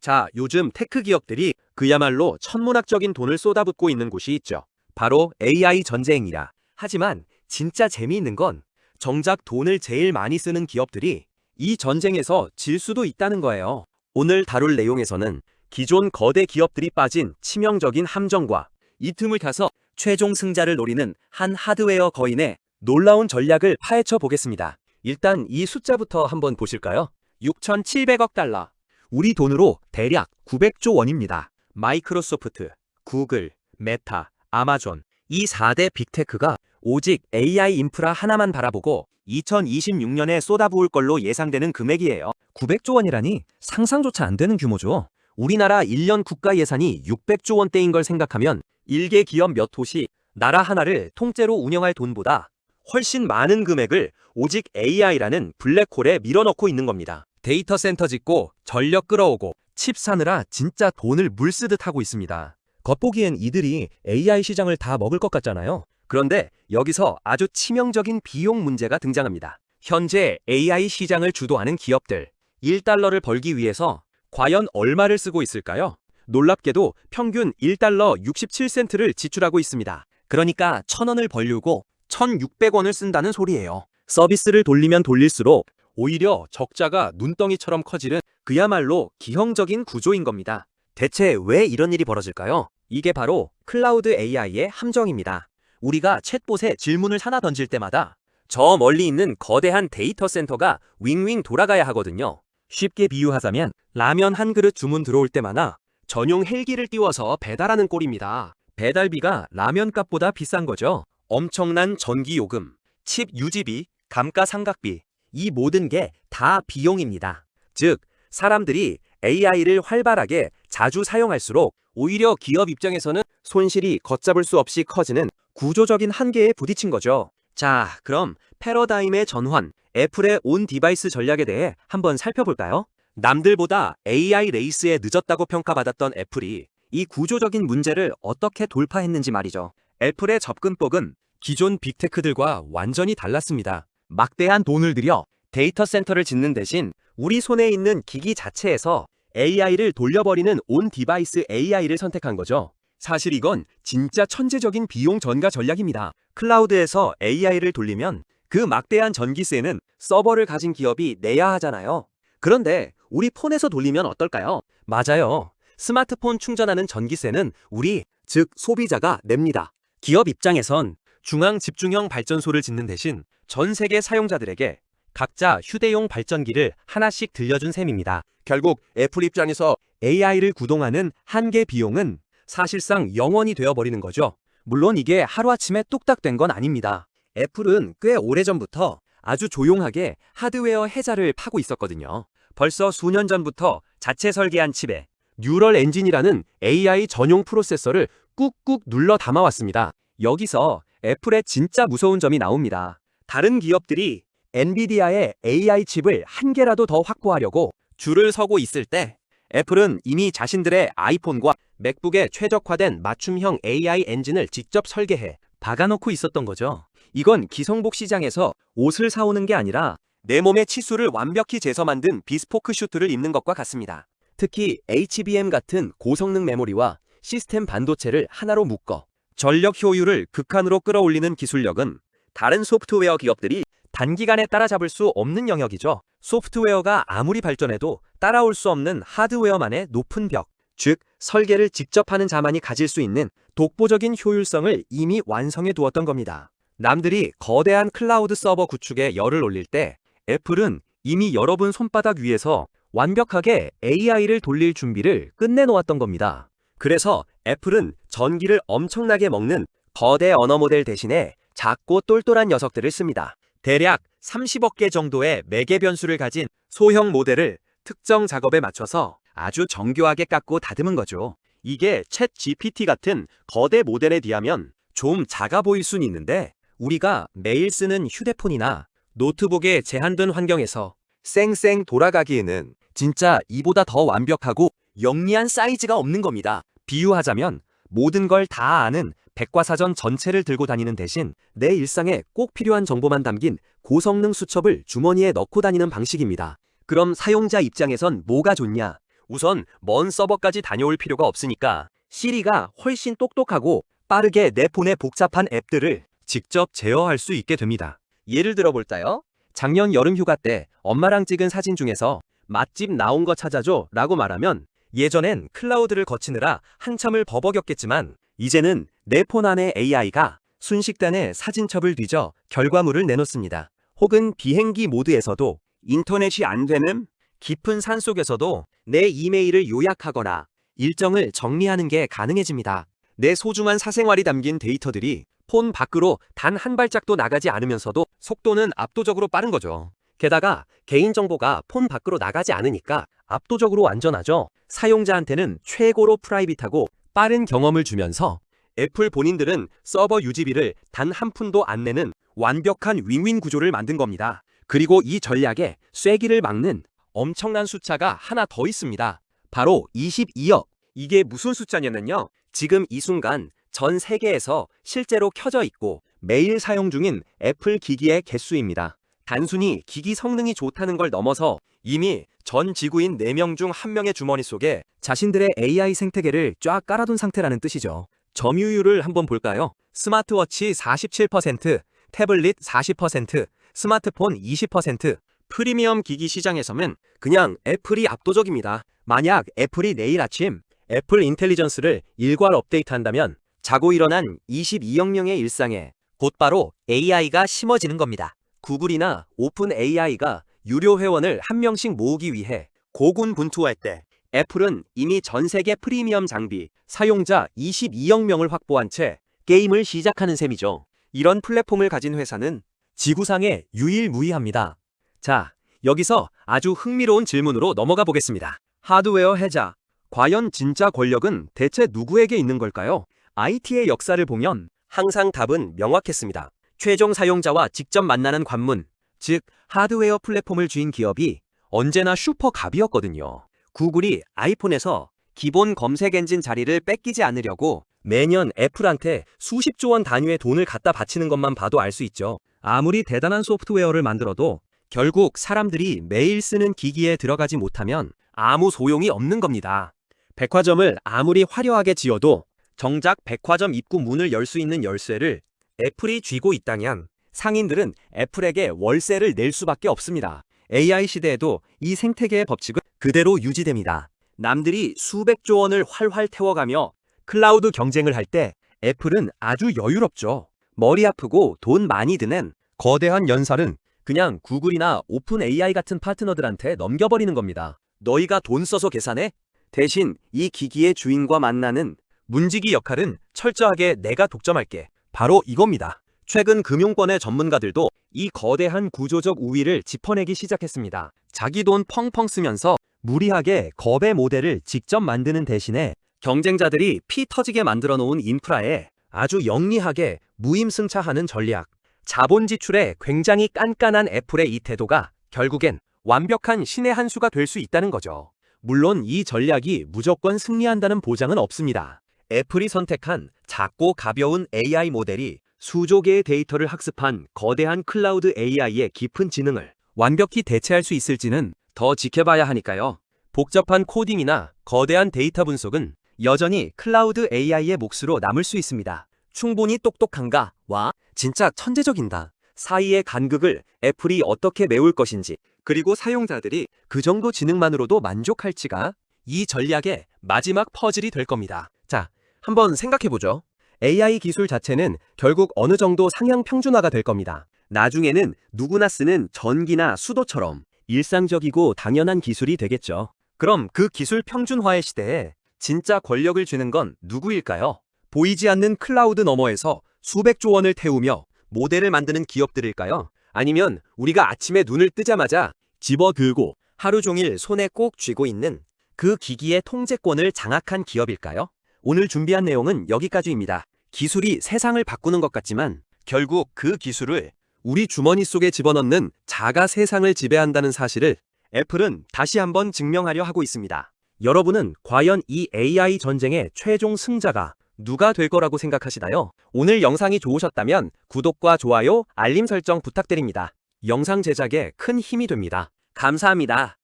자, 요즘 테크 기업들이 그야말로 천문학적인 돈을 쏟아붓고 있는 곳이 있죠. 바로 AI 전쟁이라. 하지만 진짜 재미있는 건 정작 돈을 제일 많이 쓰는 기업들이 이 전쟁에서 질 수도 있다는 거예요. 오늘 다룰 내용에서는 기존 거대 기업들이 빠진 치명적인 함정과 이 틈을 타서 최종 승자를 노리는 한 하드웨어 거인의 놀라운 전략을 파헤쳐 보겠습니다. 일단 이 숫자부터 한번 보실까요? 6,700억 달러. 우리 돈으로 대략 900조 원입니다. 마이크로소프트, 구글, 메타, 아마존 이 4대 빅테크가 오직 AI 인프라 하나만 바라보고 2026년에 쏟아부을 걸로 예상되는 금액이에요. 900조 원이라니 상상조차 안 되는 규모죠. 우리나라 1년 국가 예산이 600조 원대인 걸 생각하면 일개 기업 몇 호시 나라 하나를 통째로 운영할 돈보다 훨씬 많은 금액을 오직 AI라는 블랙홀에 밀어넣고 있는 겁니다. 데이터 센터 짓고 전력 끌어오고 칩 사느라 진짜 돈을 물쓰듯 하고 있습니다. 겉보기엔 이들이 AI 시장을 다 먹을 것 같잖아요. 그런데 여기서 아주 치명적인 비용 문제가 등장합니다. 현재 AI 시장을 주도하는 기업들, 1달러를 벌기 위해서 과연 얼마를 쓰고 있을까요? 놀랍게도 평균 1달러 67센트를 지출하고 있습니다. 그러니까 1,000원을 벌려고 1,600원을 쓴다는 소리예요. 서비스를 돌리면 돌릴수록 오히려 적자가 눈덩이처럼 커지는 그야말로 기형적인 구조인 겁니다. 대체 왜 이런 일이 벌어질까요? 이게 바로 클라우드 AI의 함정입니다. 우리가 챗봇에 질문을 하나 던질 때마다 저 멀리 있는 거대한 데이터 센터가 윙윙 돌아가야 하거든요. 쉽게 비유하자면 라면 한 그릇 주문 들어올 때마다 전용 헬기를 띄워서 배달하는 꼴입니다. 배달비가 라면 값보다 비싼 거죠. 엄청난 전기 요금, 칩 유지비, 감가상각비 이 모든 게 다 비용입니다. 즉, 사람들이 AI를 활발하게 자주 사용할수록 오히려 기업 입장에서는 손실이 걷잡을 수 없이 커지는 구조적인 한계에 부딪힌 거죠. 자, 그럼 패러다임의 전환, 애플의 온 디바이스 전략에 대해 한번 살펴볼까요? 남들보다 AI 레이스에 늦었다고 평가받았던 애플이 이 구조적인 문제를 어떻게 돌파했는지 말이죠. 애플의 접근법은 기존 빅테크들과 완전히 달랐습니다. 막대한 돈을 들여 데이터 센터를 짓는 대신 우리 손에 있는 기기 자체에서 AI를 돌려버리는 온 디바이스 AI를 선택한 거죠. 사실 이건 진짜 천재적인 비용 전가 전략입니다. 클라우드에서 AI를 돌리면 그 막대한 전기세는 서버를 가진 기업이 내야 하잖아요. 그런데 우리 폰에서 돌리면 어떨까요? 맞아요. 스마트폰 충전하는 전기세는 우리, 즉 소비자가 냅니다. 기업 입장에선 중앙 집중형 발전소를 짓는 대신 전 세계 사용자들에게 각자 휴대용 발전기를 하나씩 들려준 셈입니다. 결국 애플 입장에서 AI를 구동하는 한계 비용은 사실상 0원이 되어버리는 거죠. 물론 이게 하루아침에 뚝딱 된 건 아닙니다. 애플은 꽤 오래전부터 아주 조용하게 하드웨어 해자를 파고 있었거든요. 벌써 수년 전부터 자체 설계한 칩에 뉴럴 엔진이라는 AI 전용 프로세서를 꾹꾹 눌러 담아왔습니다. 여기서 애플의 진짜 무서운 점이 나옵니다. 다른 기업들이 엔비디아의 AI 칩을 한 개라도 더 확보하려고 줄을 서고 있을 때 애플은 이미 자신들의 아이폰과 맥북에 최적화된 맞춤형 AI 엔진을 직접 설계해 박아놓고 있었던 거죠. 이건 기성복 시장에서 옷을 사오는 게 아니라 내 몸의 치수를 완벽히 재서 만든 비스포크 슈트를 입는 것과 같습니다. 특히 HBM 같은 고성능 메모리와 시스템 반도체를 하나로 묶어 전력 효율을 극한으로 끌어올리는 기술력은 다른 소프트웨어 기업들이 단기간에 따라잡을 수 없는 영역이죠. 소프트웨어가 아무리 발전해도 따라올 수 없는 하드웨어만의 높은 벽, 즉 설계를 직접 하는 자만이 가질 수 있는 독보적인 효율성을 이미 완성해 두었던 겁니다. 남들이 거대한 클라우드 서버 구축에 열을 올릴 때 애플은 이미 여러분 손바닥 위에서 완벽하게 AI를 돌릴 준비를 끝내놓았던 겁니다. 그래서 애플은 전기를 엄청나게 먹는 거대 언어 모델 대신에 작고 똘똘한 녀석들을 씁니다. 대략 30억 개 정도의 매개 변수를 가진 소형 모델을 특정 작업에 맞춰서 아주 정교하게 깎고 다듬은 거죠. 이게 챗 GPT 같은 거대 모델에 비하면 좀 작아 보일 순 있는데 우리가 매일 쓰는 휴대폰이나 노트북의 제한된 환경에서 쌩쌩 돌아가기에는 진짜 이보다 더 완벽하고 영리한 사이즈가 없는 겁니다. 비유하자면 모든 걸 다 아는 백과사전 전체를 들고 다니는 대신 내 일상에 꼭 필요한 정보만 담긴 고성능 수첩을 주머니에 넣고 다니는 방식입니다. 그럼 사용자 입장에선 뭐가 좋냐? 우선 먼 서버까지 다녀올 필요가 없으니까 시리가 훨씬 똑똑하고 빠르게 내 폰의 복잡한 앱들을 직접 제어할 수 있게 됩니다. 예를 들어 볼까요? 작년 여름 휴가 때 엄마랑 찍은 사진 중에서 맛집 나온 거 찾아줘 라고 말하면 예전엔 클라우드를 거치느라 한참을 버벅였겠지만 이제는 내 폰 안의 AI가 순식간에 사진첩을 뒤져 결과물을 내놓습니다. 혹은 비행기 모드에서도 인터넷이 안 되는 깊은 산속에서도 내 이메일을 요약하거나 일정을 정리하는 게 가능해집니다. 내 소중한 사생활이 담긴 데이터들이 폰 밖으로 단 한 발짝도 나가지 않으면서도 속도는 압도적으로 빠른 거죠. 게다가 개인정보가 폰 밖으로 나가지 않으니까 압도적으로 안전하죠. 사용자한테는 최고로 프라이빗하고 빠른 경험을 주면서 애플 본인들은 서버 유지비를 단 한 푼도 안 내는 완벽한 윈윈 구조를 만든 겁니다. 그리고 이 전략에 쐐기를 막는 엄청난 숫자가 하나 더 있습니다. 바로 22억. 이게 무슨 숫자냐면요. 지금 이 순간 전 세계에서 실제로 켜져 있고 매일 사용 중인 애플 기기의 개수입니다. 단순히 기기 성능이 좋다는 걸 넘어서 이미 전 지구인 4명 중 1명의 주머니 속에 자신들의 AI 생태계를 쫙 깔아둔 상태라는 뜻이죠. 점유율을 한번 볼까요? 스마트워치 47%, 태블릿 40%, 스마트폰 20%, 프리미엄 기기 시장에서는 그냥 애플이 압도적입니다. 만약 애플이 내일 아침 애플 인텔리전스를 일괄 업데이트한다면 자고 일어난 22억 명의 일상에 곧바로 AI가 심어지는 겁니다. 구글이나 오픈 AI가 유료 회원을 한 명씩 모으기 위해 고군분투할 때 애플은 이미 전 세계 프리미엄 장비 사용자 22억 명을 확보한 채 게임을 시작하는 셈이죠. 이런 플랫폼을 가진 회사는 지구상에 유일무이합니다. 자, 여기서 아주 흥미로운 질문으로 넘어가 보겠습니다. 하드웨어 해자. 과연 진짜 권력은 대체 누구에게 있는 걸까요? IT의 역사를 보면 항상 답은 명확했습니다. 최종 사용자와 직접 만나는 관문, 즉 하드웨어 플랫폼을 쥐인 기업이 언제나 슈퍼갑이었거든요. 구글이 아이폰에서 기본 검색 엔진 자리를 뺏기지 않으려고 매년 애플한테 수십조 원 단위의 돈을 갖다 바치는 것만 봐도 알 수 있죠. 아무리 대단한 소프트웨어를 만들어도 결국 사람들이 매일 쓰는 기기에 들어가지 못하면 아무 소용이 없는 겁니다. 백화점을 아무리 화려하게 지어도 정작 백화점 입구 문을 열 수 있는 열쇠를 애플이 쥐고 있다면 상인들은 애플에게 월세를 낼 수밖에 없습니다. AI 시대에도 이 생태계의 법칙은 그대로 유지됩니다. 남들이 수백조 원을 활활 태워가며 클라우드 경쟁을 할 때 애플은 아주 여유롭죠. 머리 아프고 돈 많이 드는 거대한 연설은 그냥 구글이나 오픈 AI 같은 파트너들한테 넘겨버리는 겁니다. 너희가 돈 써서 계산해? 대신 이 기기의 주인과 만나는 문지기 역할은 철저하게 내가 독점할게. 바로 이겁니다. 최근 금융권의 전문가들도 이 거대한 구조적 우위를 짚어내기 시작했습니다. 자기 돈 펑펑 쓰면서 무리하게 거대 모델을 직접 만드는 대신에 경쟁자들이 피 터지게 만들어 놓은 인프라에 아주 영리하게 무임승차하는 전략. 자본 지출에 굉장히 깐깐한 애플의 이 태도가 결국엔 완벽한 신의 한 수가 될 수 있다는 거죠. 물론 이 전략이 무조건 승리한다는 보장은 없습니다. 애플이 선택한 작고 가벼운 AI 모델이 수조 개의 데이터를 학습한 거대한 클라우드 AI의 깊은 지능을 완벽히 대체할 수 있을지는 더 지켜봐야 하니까요. 복잡한 코딩이나 거대한 데이터 분석은 여전히 클라우드 AI의 몫으로 남을 수 있습니다. 충분히 똑똑한가? 와, 진짜 천재적인다. 사이의 간극을 애플이 어떻게 메울 것인지, 그리고 사용자들이 그 정도 지능만으로도 만족할지가 이 전략의 마지막 퍼즐이 될 겁니다. 자, 한번 생각해보죠. AI 기술 자체는 결국 어느 정도 상향 평준화가 될 겁니다. 나중에는 누구나 쓰는 전기나 수도처럼 일상적이고 당연한 기술이 되겠죠. 그럼 그 기술 평준화의 시대에 진짜 권력을 쥐는 건 누구일까요? 보이지 않는 클라우드 너머에서 수백조 원을 태우며 모델을 만드는 기업들일까요? 아니면 우리가 아침에 눈을 뜨자마자 집어들고 하루 종일 손에 꼭 쥐고 있는 그 기기의 통제권을 장악한 기업일까요? 오늘 준비한 내용은 여기까지입니다. 기술이 세상을 바꾸는 것 같지만 결국 그 기술을 우리 주머니 속에 집어넣는 자가 세상을 지배한다는 사실을 애플은 다시 한번 증명하려 하고 있습니다. 여러분은 과연 이 AI 전쟁의 최종 승자가 누가 될 거라고 생각하시나요? 오늘 영상이 좋으셨다면 구독과 좋아요, 알림 설정 부탁드립니다. 영상 제작에 큰 힘이 됩니다. 감사합니다.